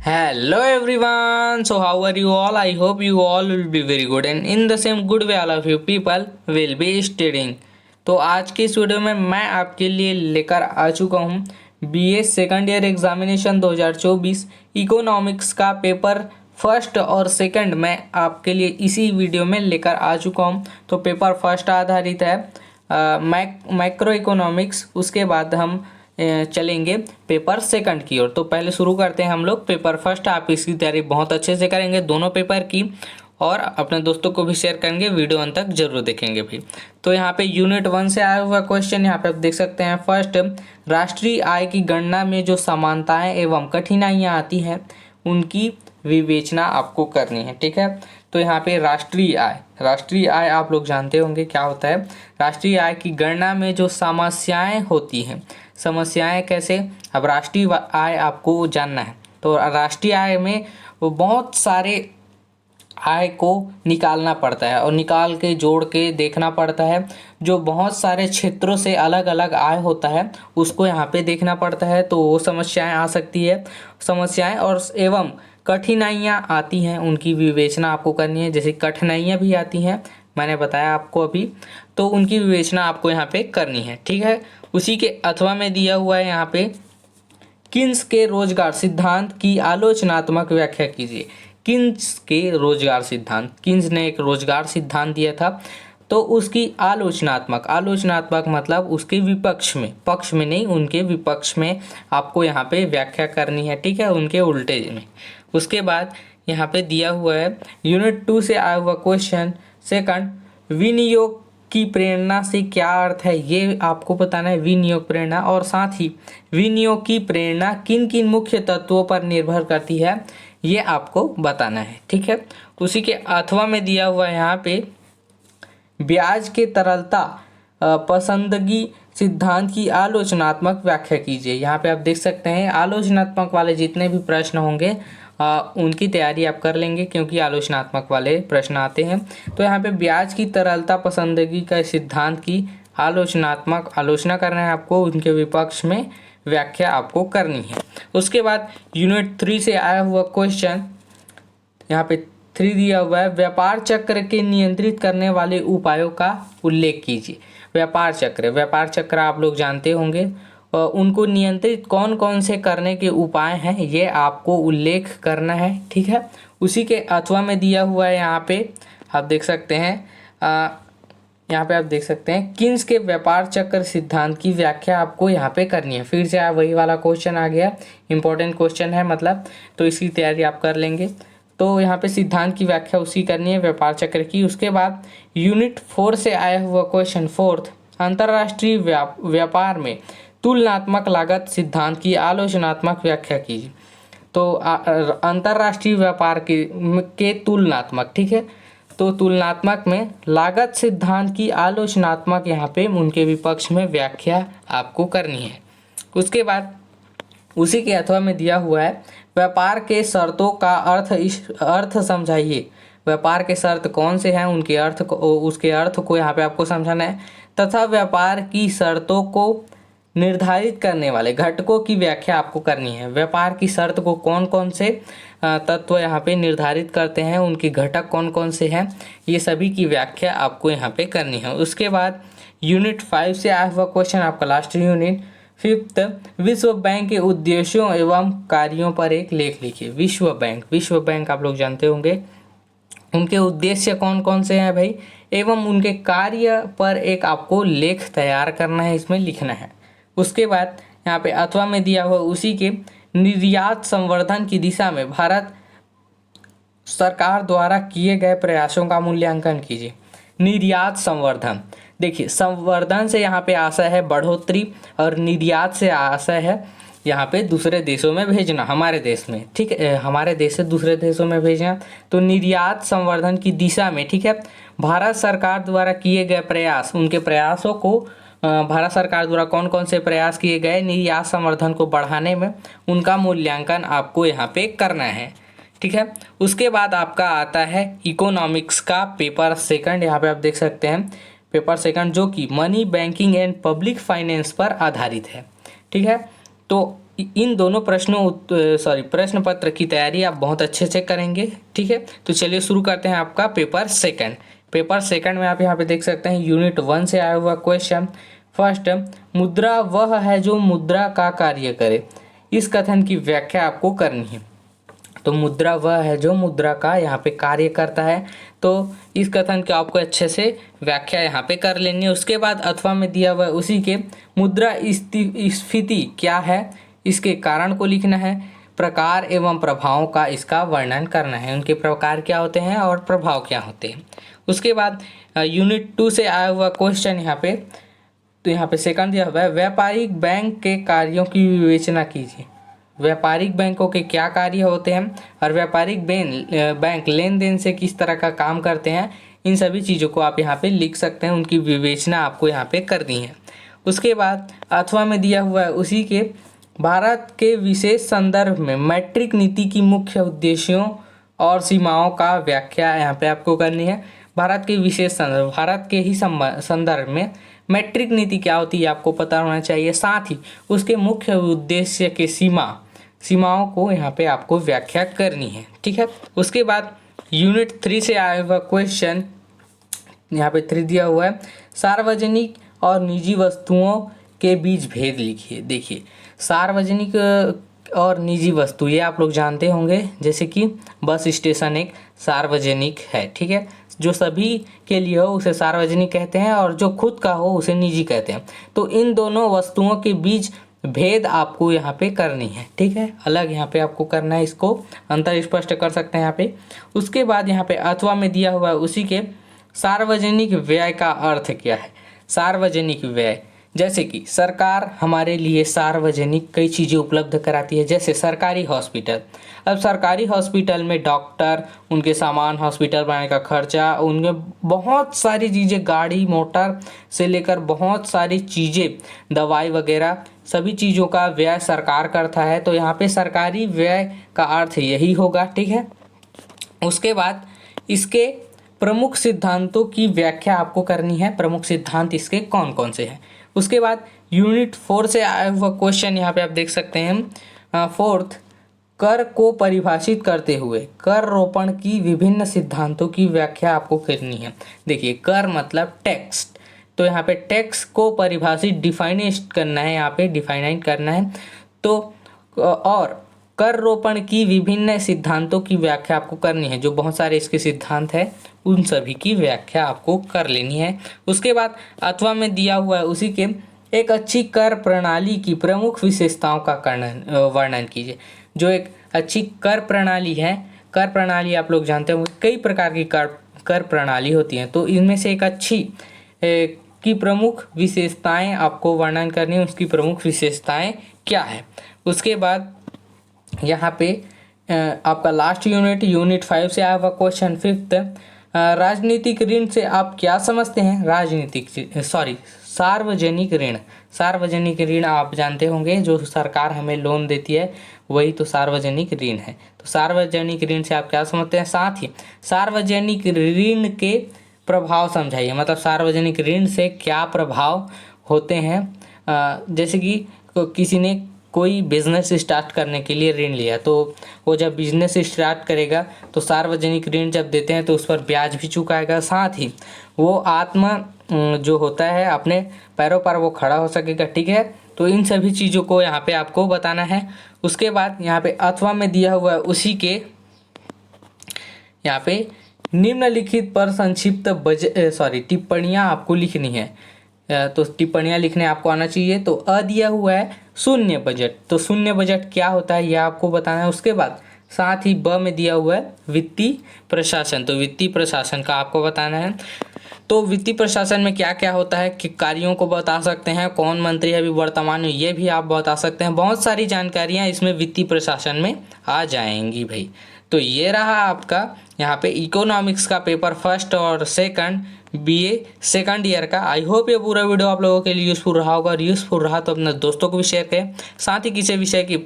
Hello everyone. So how are you all? I hope you all will be very good and in the same good way all of you people will be studying. तो आज की इस video में मैं आपके लिए लेकर आ चुका हूँ BA second year examination 2024 economics का पेपर फर्स्ट और सेकंड मैं आपके लिए इसी वीडियो में लेकर आ चुका हूँ। तो पेपर फर्स्ट आधारित है मैक्रो इकोनॉमिक्स, उसके बाद हम चलेंगे पेपर सेकंड की ओर। तो पहले शुरू करते हैं हम लोग पेपर फर्स्ट। आप इसकी तैयारी बहुत अच्छे से करेंगे दोनों पेपर की और अपने दोस्तों को भी शेयर करेंगे, वीडियो अंत तक जरूर देखेंगे भी। तो यहाँ पे यूनिट 1 से आया हुआ क्वेश्चन यहाँ पे आप देख सकते हैं। फर्स्ट, राष्ट्रीय आय की गणना में जो समानताएं एवं कठिनाइयाँ आती हैं उनकी विवेचना आपको करनी है। ठीक है, तो यहाँ पे राष्ट्रीय आय आप लोग जानते होंगे क्या होता है। राष्ट्रीय आय की गणना में जो समस्याएं होती हैं, समस्याएं कैसे, अब राष्ट्रीय आय आपको जानना है। तो राष्ट्रीय आय में वो बहुत सारे आय को निकालना पड़ता है और निकाल के जोड़ के देखना पड़ता है। जो बहुत सारे क्षेत्रों से अलग अलग आय होता है उसको यहाँ पे देखना पड़ता है। तो वो समस्याएं आ सकती है, समस्याएं और एवं कठिनाइयाँ आती हैं, उनकी विवेचना आपको करनी है। जैसे कठिनाइयाँ भी आती हैं, मैंने बताया आपको अभी, तो उनकी विवेचना आपको यहाँ पे करनी है। ठीक है, उसी के अथवा में दिया हुआ है यहाँ पे किन्स के रोजगार सिद्धांत की आलोचनात्मक व्याख्या कीजिए। किन्स के रोजगार सिद्धांत, किन्स ने एक रोजगार सिद्धांत दिया था, तो उसकी आलोचनात्मक मतलब उसके विपक्ष में, पक्ष में नहीं, उनके विपक्ष में आपको यहाँ पे व्याख्या करनी है। ठीक है, उनके उल्टे में। उसके बाद यहाँ पे दिया हुआ है यूनिट 2 से आया हुआ क्वेश्चन सेकंड, विनियोग की प्रेरणा से क्या अर्थ है, ये आपको बताना है। विनियोग प्रेरणा, और साथ ही विनियोग की प्रेरणा किन किन मुख्य तत्वों पर निर्भर करती है, ये आपको बताना है। ठीक है, उसी के अथवा में दिया हुआ है यहाँ पे ब्याज के तरलता पसंदगी सिद्धांत की आलोचनात्मक व्याख्या कीजिए। यहाँ पे आप देख सकते हैं आलोचनात्मक वाले जितने भी प्रश्न होंगे उनकी तैयारी आप कर लेंगे, क्योंकि आलोचनात्मक वाले प्रश्न आते हैं। तो यहाँ पे ब्याज की तरलता पसंदगी का सिद्धांत की आलोचना करना है आपको, उनके विपक्ष में व्याख्या आपको करनी है। उसके बाद यूनिट 3 से आया हुआ क्वेश्चन यहाँ पे 3 दिया हुआ है, व्यापार चक्र के नियंत्रित करने वाले उपायों का उल्लेख कीजिए। व्यापार चक्र आप लोग जानते होंगे, उनको नियंत्रित कौन कौन से करने के उपाय हैं ये आपको उल्लेख करना है। ठीक है, उसी के अथवा में दिया हुआ है यहाँ पे आप देख सकते हैं, यहाँ पे आप देख सकते हैं किन्स के व्यापार चक्र सिद्धांत की व्याख्या आपको यहाँ पे करनी है। फिर से वही वाला क्वेश्चन आ गया, इंपॉर्टेंट क्वेश्चन है मतलब, तो इसकी तैयारी आप कर लेंगे। तो यहाँ पे सिद्धांत की व्याख्या उसी करनी है, व्यापार चक्र की। उसके बाद यूनिट 4 से आया हुआ क्वेश्चन फोर्थ, अंतर्राष्ट्रीय व्यापार में तुलनात्मक लागत सिद्धांत की आलोचनात्मक व्याख्या कीजिए। तो अंतर्राष्ट्रीय व्यापार के तुलनात्मक, ठीक है, तो तुलनात्मक में लागत सिद्धांत की आलोचनात्मक यहाँ पे उनके विपक्ष में व्याख्या आपको करनी है। उसके बाद उसी के अथवा में दिया हुआ है व्यापार के शर्तों का अर्थ समझाइए। व्यापार के शर्त कौन से हैं, उनके अर्थ को, उसके अर्थ को यहाँ पे आपको समझाना है, तथा व्यापार की शर्तों को निर्धारित करने वाले घटकों की व्याख्या आपको करनी है। व्यापार की शर्त को कौन कौन से तत्व यहाँ पे निर्धारित करते हैं, उनके घटक कौन कौन से हैं, ये सभी की व्याख्या आपको यहाँ पे करनी है। उसके बाद यूनिट 5 से आया हुआ क्वेश्चन आपका लास्ट यूनिट, फिफ्थ, विश्व बैंक के उद्देश्यों एवं कार्यों पर एक लेख लिखिए। विश्व बैंक आप लोग जानते होंगे, उनके उद्देश्य कौन कौन से हैं भाई, एवं उनके कार्य पर एक आपको लेख तैयार करना है, इसमें लिखना है। उसके बाद यहाँ पे अथवा में दिया हुआ उसी के निर्यात संवर्धन की दिशा में भारत सरकार द्वारा किए गए प्रयासों का मूल्यांकन कीजिए। निर्यात संवर्धन, देखिए संवर्धन से यहाँ पे आशय है बढ़ोतरी और निर्यात से आशय है यहाँ पे दूसरे देशों में भेजना, हमारे देश में, ठीक है, हमारे देश से दूसरे देशों में भेजना। तो निर्यात संवर्धन की दिशा में, ठीक है, भारत सरकार द्वारा किए गए प्रयास, उनके प्रयासों को भारत सरकार द्वारा कौन कौन से प्रयास किए गए निर्यात संवर्धन को बढ़ाने में, उनका मूल्यांकन आपको यहाँ पे करना है। ठीक है, उसके बाद आपका आता है इकोनॉमिक्स का पेपर सेकंड। यहाँ पे आप देख सकते हैं पेपर सेकंड, जो कि money banking and public finance पर आधारित है। ठीक है, तो इन दोनों प्रश्न पत्र की तैयारी आप बहुत अच्छे से करेंगे। ठीक है, तो चलिए शुरू करते हैं आपका पेपर सेकंड। पेपर सेकंड में आप यहाँ पे देख सकते हैं यूनिट 1 से आया हुआ क्वेश्चन। फर्स्ट, मुद्रा वह है जो मुद्रा का कार्य करे। इस कथन की व्याख्या आपको करनी है। तो मुद्रा वह है जो मुद्रा का यहाँ पे कार्य करता है, तो इस कथन की आपको अच्छे से व्याख्या यहाँ पे कर लेनी है। उसके बाद अथवा में दिया हुआ उसी के मुद्रा स्फीति क्या है, इसके कारण को लिखना है। प्रकार एवं प्रभावों का इसका वर्णन करना है, उनके प्रकार क्या होते हैं और प्रभाव क्या होते हैं। उसके बाद यूनिट 2 से आया हुआ क्वेश्चन यहाँ पे, तो यहाँ पे सेकंड दिया हुआ है, व्यापारिक बैंक के कार्यों की विवेचना कीजिए। व्यापारिक बैंकों के क्या कार्य होते हैं और व्यापारिक बैंक लेन देन से किस तरह का काम करते हैं, इन सभी चीज़ों को आप यहाँ पे लिख सकते हैं, उनकी विवेचना आपको यहाँ पे करनी है। उसके बाद अथवा में दिया हुआ है उसी के, भारत के विशेष संदर्भ में मैट्रिक नीति की मुख्य उद्देश्यों और सीमाओं का व्याख्या यहाँ पे आपको करनी है। भारत के विशेष संदर्भ, भारत के ही संदर्भ में मैट्रिक नीति क्या होती है आपको पता होना चाहिए, साथ ही उसके मुख्य उद्देश्य के सीमाओं को यहाँ पे आपको व्याख्या करनी है। ठीक है, उसके बाद यूनिट 3 से आया हुआ क्वेश्चन, यहाँ पे 3 दिया हुआ है, सार्वजनिक और निजी वस्तुओं के बीच भेद लिखिए। देखिए, सार्वजनिक और निजी वस्तु ये आप लोग जानते होंगे, जैसे कि बस स्टेशन एक सार्वजनिक है। ठीक है, जो सभी के लिए हो उसे सार्वजनिक कहते हैं और जो खुद का हो उसे निजी कहते हैं। तो इन दोनों वस्तुओं के बीच भेद आपको यहाँ पे करनी है। ठीक है, अलग यहाँ पे आपको करना है, इसको अंतर स्पष्ट कर सकते हैं यहाँ पे। उसके बाद यहाँ पे अथवा में दिया हुआ है उसी के, सार्वजनिक व्यय का अर्थ क्या है। सार्वजनिक व्यय, जैसे कि सरकार हमारे लिए सार्वजनिक कई चीज़ें उपलब्ध कराती है, जैसे सरकारी हॉस्पिटल। अब सरकारी हॉस्पिटल में डॉक्टर, उनके सामान, हॉस्पिटल बनाने का खर्चा, उनमें बहुत सारी चीज़ें, गाड़ी मोटर से लेकर बहुत सारी चीज़ें, दवाई वगैरह, सभी चीज़ों का व्यय सरकार करता है। तो यहाँ पे सरकारी व्यय का अर्थ यही होगा। ठीक है, उसके बाद इसके प्रमुख सिद्धांतों की व्याख्या आपको करनी है, प्रमुख सिद्धांत इसके कौन कौन से हैं। उसके बाद यूनिट 4 से आया हुआ क्वेश्चन यहाँ पे आप देख सकते हैं, फोर्थ, कर को परिभाषित करते हुए कर रोपण की विभिन्न सिद्धांतों की व्याख्या आपको करनी है। देखिए, कर मतलब टैक्स, तो यहाँ पे टैक्स को परिभाषित डिफाइनेट करना है, यहाँ पे डिफाइनाइट करना है। तो और कर रोपण की विभिन्न सिद्धांतों की व्याख्या आपको करनी है, जो बहुत सारे इसके सिद्धांत है उन सभी की व्याख्या आपको कर लेनी है। उसके बाद अथवा में दिया हुआ है उसी के, एक अच्छी कर प्रणाली की प्रमुख विशेषताओं का वर्णन कीजिए। जो एक अच्छी कर प्रणाली है, कर प्रणाली आप लोग जानते होंगे कई प्रकार की कर प्रणाली होती हैं, तो इनमें से एक अच्छी की प्रमुख विशेषताएं आपको वर्णन करनी है, उसकी प्रमुख विशेषताएं क्या है। उसके बाद यहाँ पे आपका लास्ट यूनिट 5 से आया हुआ क्वेश्चन, फिफ्थ, राजनीतिक ऋण से आप क्या समझते हैं। सार्वजनिक ऋण। सार्वजनिक ऋण आप जानते होंगे, जो सरकार हमें लोन देती है वही तो सार्वजनिक ऋण है। तो सार्वजनिक ऋण से आप क्या समझते हैं। साथ ही सार्वजनिक ऋण के प्रभाव समझाइए, मतलब सार्वजनिक ऋण से क्या प्रभाव होते हैं। जैसे कि किसी ने कोई बिजनेस स्टार्ट करने के लिए ऋण लिया, तो वो जब बिजनेस स्टार्ट करेगा तो सार्वजनिक ऋण जब देते हैं तो उस पर ब्याज भी चुकाएगा, साथ ही वो जो होता है अपने पैरों पर वो खड़ा हो सकेगा। ठीक है, तो इन सभी चीज़ों को यहाँ पे आपको बताना है। उसके बाद यहाँ पे अथवा में दिया हुआ है उसी के, यहाँ पे निम्नलिखित पर संक्षिप्त टिप्पणियाँ आपको लिखनी है। तो टिप्पणियाँ लिखने आपको आना चाहिए। तो अ दिया हुआ है शून्य बजट, तो शून्य बजट क्या होता है यह आपको बताना है। उसके बाद साथ ही ब में दिया हुआ है वित्तीय प्रशासन, तो वित्तीय प्रशासन का आपको बताना है। तो वित्तीय प्रशासन में क्या क्या होता है कि कार्यों को बता सकते हैं, कौन मंत्री है अभी वर्तमान में ये भी आप बता सकते हैं। बहुत सारी जानकारियाँ इसमें वित्तीय प्रशासन में आ जाएंगी भाई। तो ये रहा आपका यहाँ पे इकोनॉमिक्स का पेपर फर्स्ट और सेकंड बीए सेकंड ईयर का। आई होप ये पूरा वीडियो आप लोगों के लिए यूज़फुल रहा होगा, और यूज़फुल रहा तो अपने दोस्तों को भी शेयर करें। साथ ही किसी विषय की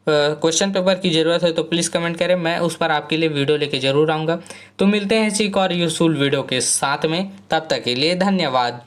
क्वेश्चन पेपर की ज़रूरत है तो प्लीज़ कमेंट करें, मैं उस पर आपके लिए वीडियो लेके ज़रूर आऊँगा। तो मिलते हैं इसी एक और यूज़फुल वीडियो के साथ में, तब तक के लिए धन्यवाद।